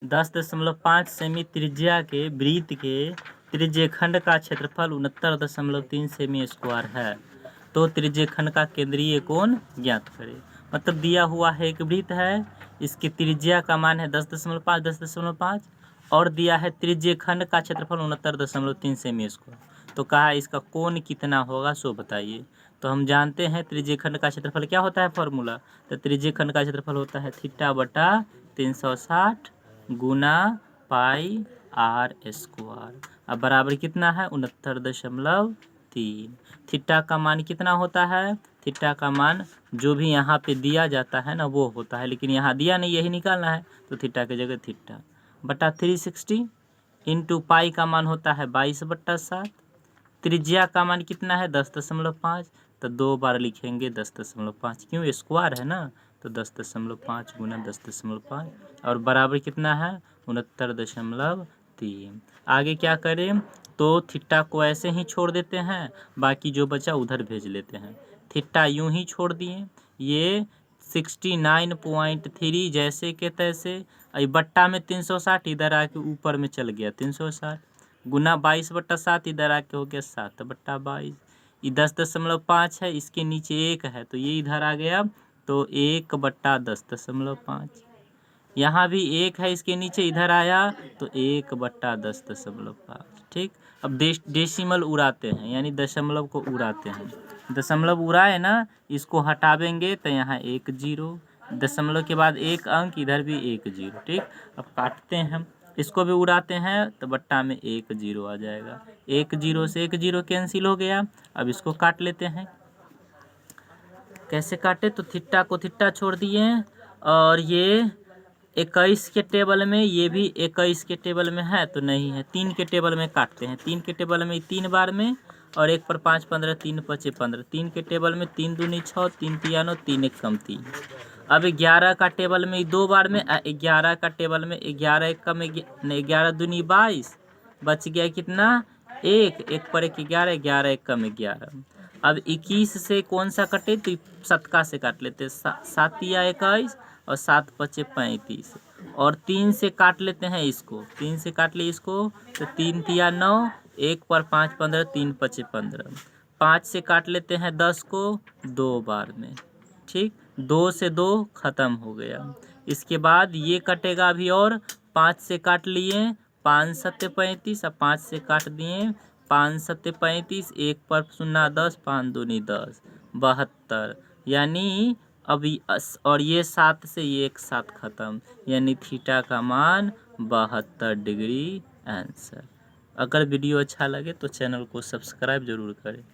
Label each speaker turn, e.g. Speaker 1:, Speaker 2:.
Speaker 1: 10.5 semi त्रिज्या के वृत्त के त्रिज्यखंड का क्षेत्रफल 69.3 सेमी स्क्वायर है। तो त्रिज्यखंड का केंद्रीय कोण ज्ञात करें। मतलब दिया हुआ है एक वृत्त है, इसकी त्रिज्या का मान है 10.5 और दिया है त्रिज्यखंड का क्षेत्रफल 69.3 सेमी स्क्वायर। तो कहा इसका कोण कितना होगा सो बताइए। तो हम जानते हैं त्रिज्यखंड का क्षेत्रफल क्या होता है फॉर्मूला। तो त्रिज्यखंड का क्षेत्रफल होता है थीटा बटा 360 गुना पाई आर स्क्वायर। अब बराबर कितना है 69.3। थीटा का मान कितना होता है। थीटा का मान जो भी यहाँ पे दिया जाता है ना वो होता है, लेकिन यहाँ दिया नहीं, यही निकालना है। तो थीटा की जगह थीटा बटा 360 इंटू पाई का मान होता है 22/7। त्रिज्या का मान कितना है 10.5। तो 2 बार लिखेंगे 10.5, क्यों स्क्वायर है ना। तो 10.5 गुना 10.5 और बराबर कितना है 69.3। आगे क्या करें, तो थीटा को ऐसे ही छोड़ देते हैं, बाकी जो बचा उधर भेज लेते हैं। थीटा यूं ही छोड़ दिए, ये 69.3 जैसे के तैसे। बट्टा में 360 इधर आके ऊपर में चल गया 360 गुना 22/7 इधर आके हो गया 7/22। ये 10.5 है, इसके नीचे 1 है तो ये इधर आ गया तो 1/10.5। यहाँ भी 1 है, इसके नीचे इधर आया तो 1/10.5। ठीक। अब डेसिमल उड़ाते हैं, यानी दशमलव को उड़ाते हैं। दशमलव उड़ाए ना, इसको हटावेंगे तो यहाँ 1 0, दशमलव के बाद 1 अंक, इधर भी 1 0। ठीक। अब काटते हैं, इसको भी उड़ाते हैं तो बट्टा में 1 0 आ जाएगा। 1 0 से 1 0 कैंसिल हो गया। अब इसको काट लेते हैं। कैसे काटे, तो थीटा को थीटा छोड़ दिए और ये 21 के टेबल में, ये भी 21 के टेबल में है तो नहीं है। 3 के टेबल में काटते हैं। 3 के टेबल में 3 बार में और 1 पर 5 15, 3 5 15। 3 के टेबल में 3 दूनी 6, 3 तिया 9, 3 1 कम 3। अब 11 का टेबल में 2 बार में, 11 का टेबल में 11 1 कम 11 दूनी 22, बच गया कितना 1, 1 पर 1 11, 11 1 कम 11। अब 21 से कौन सा कटे, तो शतका से काट लेते। 7 या 21 और 7 5 35 और 3 से काट लेते हैं इसको। 3 से काट लिए इसको तो 3 तिया 9, 1 पर 5 15, 3 5 15। 5 से काट लेते हैं 10 को 2 बार में। ठीक। 2 से 2 खत्म हो गया। इसके बाद ये कटेगा अभी और 5 से काट लिए 5 7 35 और 5 से काट दिए 5 7 35, 1 पर 0 10, 5 दूनी 10 72। यानी अभी और ये 7 से ये एक साथ खत्म, यानी थीटा का मान 72 डिग्री आंसर। अगर वीडियो अच्छा लगे तो चैनल को सब्सक्राइब जरूर करें।